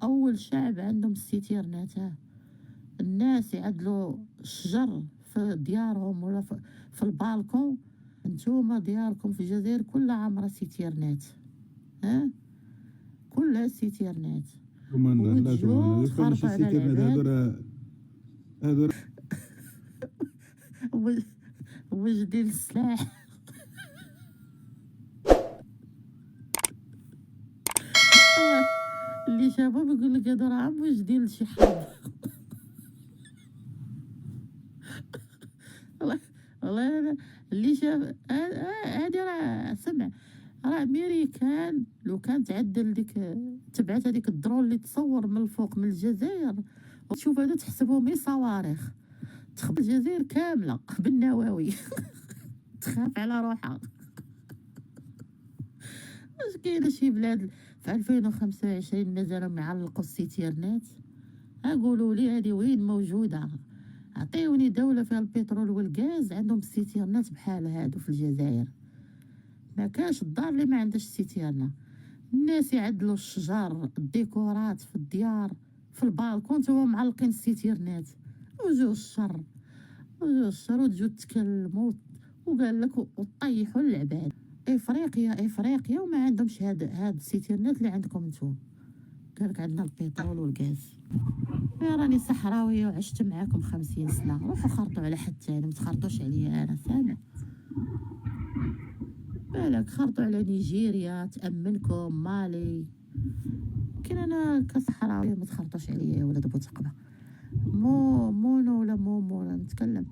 أول شعب عندهم السيتيرنات. الناس يعدلوا الشجر في ديارهم ولا في البالكون. نتوما دياركم في الجزائر كلها عامرة سيتيرنات، كلها سيتيرنات. وتجو تخرطوا على العباد وجه ديال السلاح. اللي شافو بيقول لك هادو راه وجه ديال شي حرب. والله اللي شاف هادي راه سمع. راه امريكان لو كان تعدل ديك تبعت هذيك الدرون اللي تصور من الفوق من الجزائر وتشوف هادو تحسبهم غير صواريخ تخبط الجزائر كامله بالنواوي. تخاف على روحها. واش كاينه شي بلاد في 2025 مازالوا معلقوا السيتيرنات؟ قولوا لي هذه وين موجوده؟ عطيوني دوله فيها البترول والغاز عندهم السيتيرنات بحال هادو في الجزائر. ما كاش الدار اللي ما عندهاش سيتيرنا. الناس يعدلوا الشجر الديكورات في الديار في البالكون تما معلقين السيتيرنات. وجو الشر وتجو تكلموا وقال لك وطيحوا العباد. افريقيا وما عندهمش هاد السيتيرنات اللي عندكم نتوما. قال لك عندنا البترول والغاز. راني صحراويه وعشت معاكم 50 سنه. روحوا خرطوا على حد ثاني، ما تخرطوش عليا انا. سامع بالك خرطوا على نيجيريا تامنكم مالي. كان انا كصحراويه ما تخرطوش عليا يا ولاد بوتقبه. مونو ولا مومو ولا نتكلم.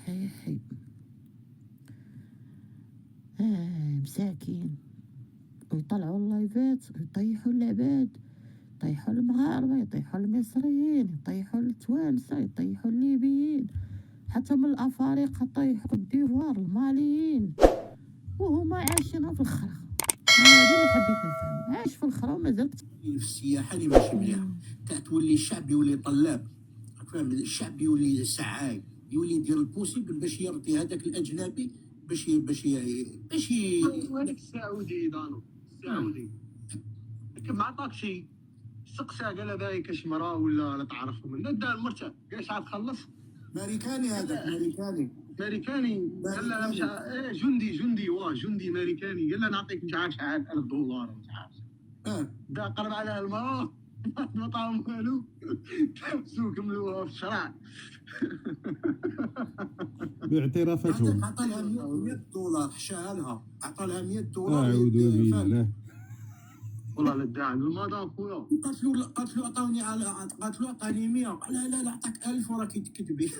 حي مساكين ويطلعوا اللايفات ويطيحوا العباد، يطيحوا المغاربه، يطيحوا المصريين، يطيحوا التوانسه، يطيحوا الليبيين، حتى من الافارقه طيحوا الديفوار الماليين وهما عايشين في الخرا. هذه اللي حبيت نفهم. عايش في الخرا ومازال في السياحه اللي ماشي مليحه. تولي الشعب يولي طلاب، فاهم؟ الشعب يولي سعاي، يولي يدير البوسيبل باش يرضي هذاك الاجنبي باش هذاك السعودي دانو السعودي ما عطاكش سقسى قال هذا كاش مراه ولا تعرفهم من دا المرتب قال ساعه تخلص. ماريكاني هذاك ماريكاني قال له مش جندي ماريكاني قال له نعطيك مش عارف شحال $1000 مش عارف. دا قرب على المراه ما طعم والو تحبسوا كملوها في الشرع. باعترافاتهم عطى لها $100 حشاها لها، عطى لها $100. اعوذ بالله. والله لا داعي المدام خويا. قالت له عطاني 100. قال لا عطاك 1000 وراك تكذبي.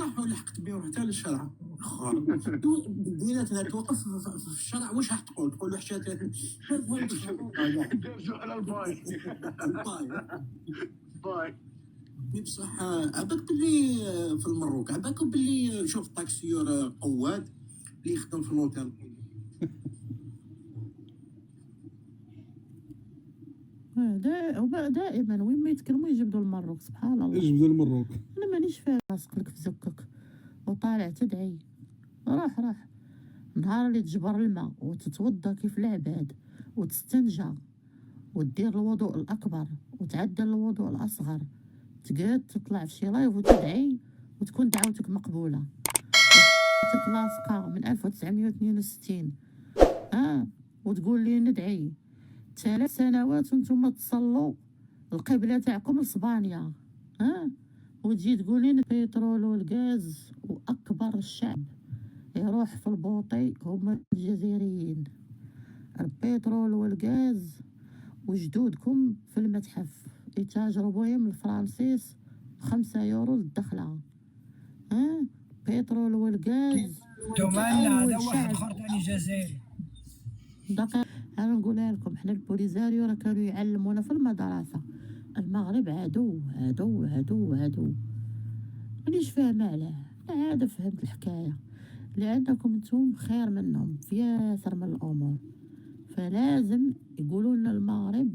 راحوا لحقت بهم حتى للشرع. بيناتنا توقف في الشرع. واش راح تقول له حشات درجوا على الباي بصح عباك بلي في المروك عباك بلي شوف طاكسيور قواد اللي يخدم في الوطن. دائما وين ما يتكلموا يجبدوا المروك. سبحان الله يجبدوا المروك. انا مانيش فاهم. راسك لك في زكك وطالع تدعي. راح نهار اللي تجبر الماء وتتوضا كيف العباد وتستنجى ودير الوضوء الاكبر وتعدل الوضوء الاصغر، تقعد تطلع في شي لايف وتدعي وتكون دعوتك مقبوله. تتلاصقه من 1962 وتقول لي ندعي 3 سنوات وانتم تصلوا القبله تاعكم لاسبانيا. وتجي تقول لي البترول والغاز واكبر الشعب يروح في البوطي هما الجزائريين. البترول والغاز وجدودكم في المتحف يتاجروا بهم الفرنسيس 5 يورو للدخله. بترول والغاز دومالنا هذا واحد اخر ثاني جزائري. دقيقة انا نقولها لكم. حنا البوليزاريو راه كانوا يعلمونا في المدرسه المغرب عدو عدو عدو عدو. مانيش فاهمه علاه. انا عاد فهمت الحكايه لانكم نتوما خير منهم في ياسر من الامور. فلازم يقولوا لنا المغرب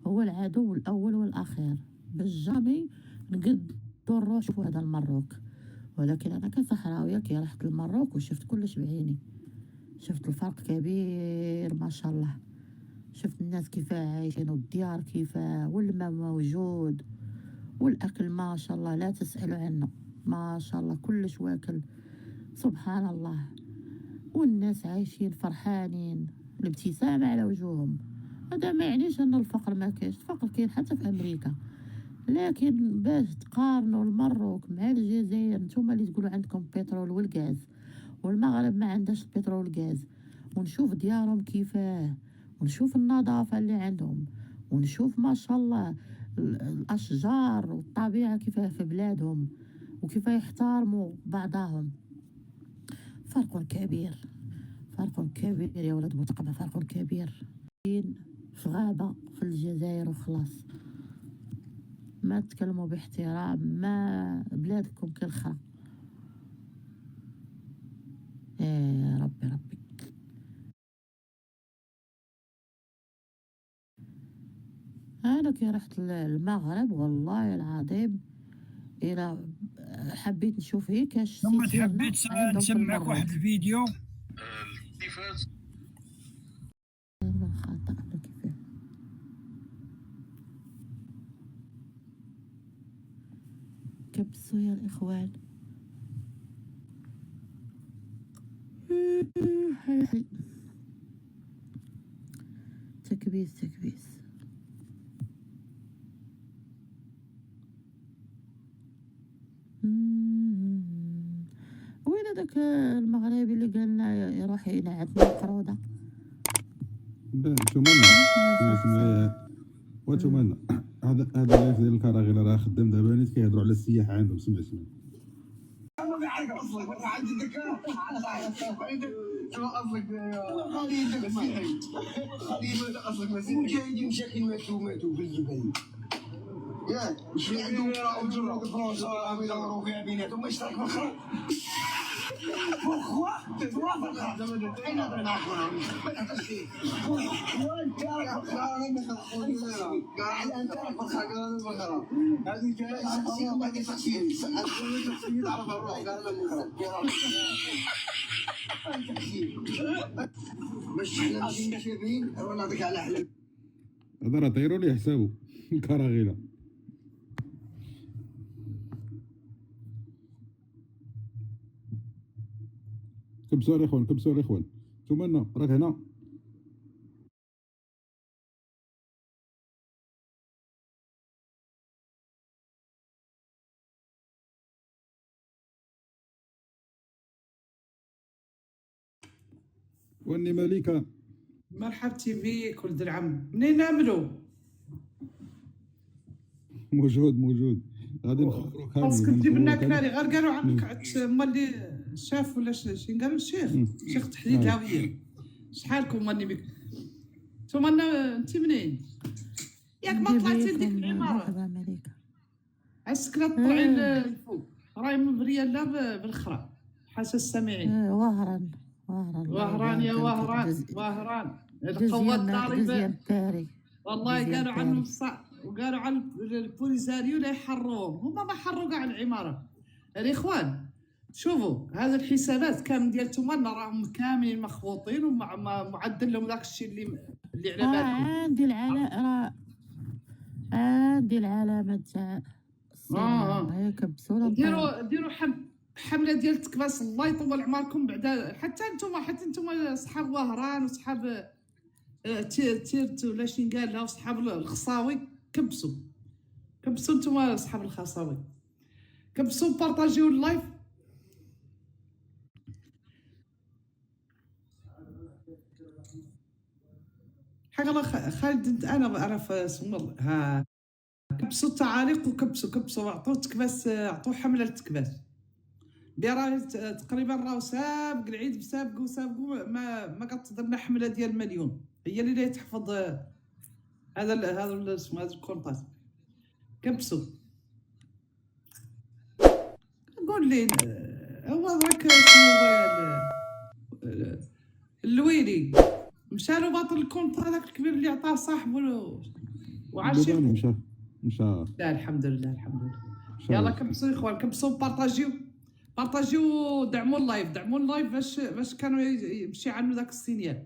هو العدو الاول والاخير باش جامي نقد نروح شوفوا هذا المروك. ولكن انا كصحراويه كي رحت للمروك وشفت كلش بعيني، شفت الفرق كبير ما شاء الله. شفت الناس كيف عايشين والديار كيف، والماء موجود والاكل ما شاء الله لا تسألوا عنه، ما شاء الله كلش واكل سبحان الله. والناس عايشين فرحانين، الابتسامة على وجوههم. هذا ما يعنيش ان الفقر ما كاينش، الفقر كاين حتى في امريكا، لكن باش تقارنوا المروك مع الجزائر، نتوما اللي تقولوا عندكم بترول والغاز والمغرب ما عندهاش البترول والغاز، ونشوف ديارهم كيفاه، ونشوف النظافة اللي عندهم، ونشوف ما شاء الله الأشجار والطبيعة كيفاه في بلادهم، وكيف يحترموا بعضهم. فرق كبير، فرق كبير يا ولد بوتقبة، فرق كبير. في غابة في الجزائر وخلاص، ما تكلموا باحترام، ما بلادكم كالخرا. يا ربي ربي. انا كي رحت المغرب والله العظيم الى حبيت نشوف هيك اش ثم سيتيرنا حبيت عندهم في نسمعك المروك. واحد الفيديو. خطأ ولا كيفاه. كبسوا يا الاخوان. تكبيس تكبيس. وين هذاك المغربي اللي قالنا يروح ينعتنا القرودة؟ تمنى وتمنى هذا اللايف ديال الكراغيل راه خدام دابا نيت كيهضروا على السياحه عندهم. سمع اصلك مسيحي كاين مشاكل ماتوا في الجبل ياك مش عندهم جروا فرنسا يدوروا فيها بيناتهم ما يشترك بالخرا واخا توافق زعما اين هضر مع خويا ما تهضرش فيه وانت راك كاع انت راك بالخرا هذه جايه هذه شخصيه تعرف الروح كاع باش حنا ماشي شايفين راه نعطيك على حلال هذا راه طيروا ليه حسابه كراغيله. كبسوا الاخوان كبسوا الاخوان. تمنى راك هنا. واني مليكه. مرحبتي بك ولد العم. منين عملوا؟ موجود غادي نخبروك. خاصك تجيب لنا كناري. غير قالوا عنك هما اللي شاف ولا شنو قالوا الشيخ تحديد الهويه. شحالكم ماني بك؟ نتوما انت منين؟ ياك ما طلعتي لديك العماره عسكرة طلعين الفوق راهي مبريه لا بالخرا حاسه السامعين. وهران يا وهران القوات الضاربه والله قالوا عنهم وقالوا على البوليساريو لا يحروهم. هما ما حروا كاع العماره. الاخوان شوفوا هذا الحسابات كامل ديال تمنى راهم كاملين مخبوطين ومعدل لهم داك الشيء اللي على بالكم. عندي العلامه تاع هي كبسوله. ديروا حمله ديال تكباس الله يطول عمركم. بعدا حتى نتوما صحاب وهران وصحاب تيرت ولا شنو قال لها وصحاب الخصاوي كبسوا نتوما صحاب الخصاوي كبسوا بارطاجيو اللايف. حاجه الله خالد انا في سمر ها كبسوا التعاليق وكبسوا عطوا تكباس عطوا حمله للتكباس. راه تقريبا راه سابق العيد سابقوا ما كتضرنا حمله ديال مليون هي اللي تحفظ هذا اسمه هذا الكونطاس. كبسوا قول لي هو ذاك اسمه اللويلي مشى له باطل الكونطرا هذاك الكبير اللي عطاه صاحبه وعاشق. مشى لا الحمد لله يلا كبسوا اخوان، كبسوا، بارطاجيو دعموا اللايف باش كانوا يمشي عنو داك السينيال.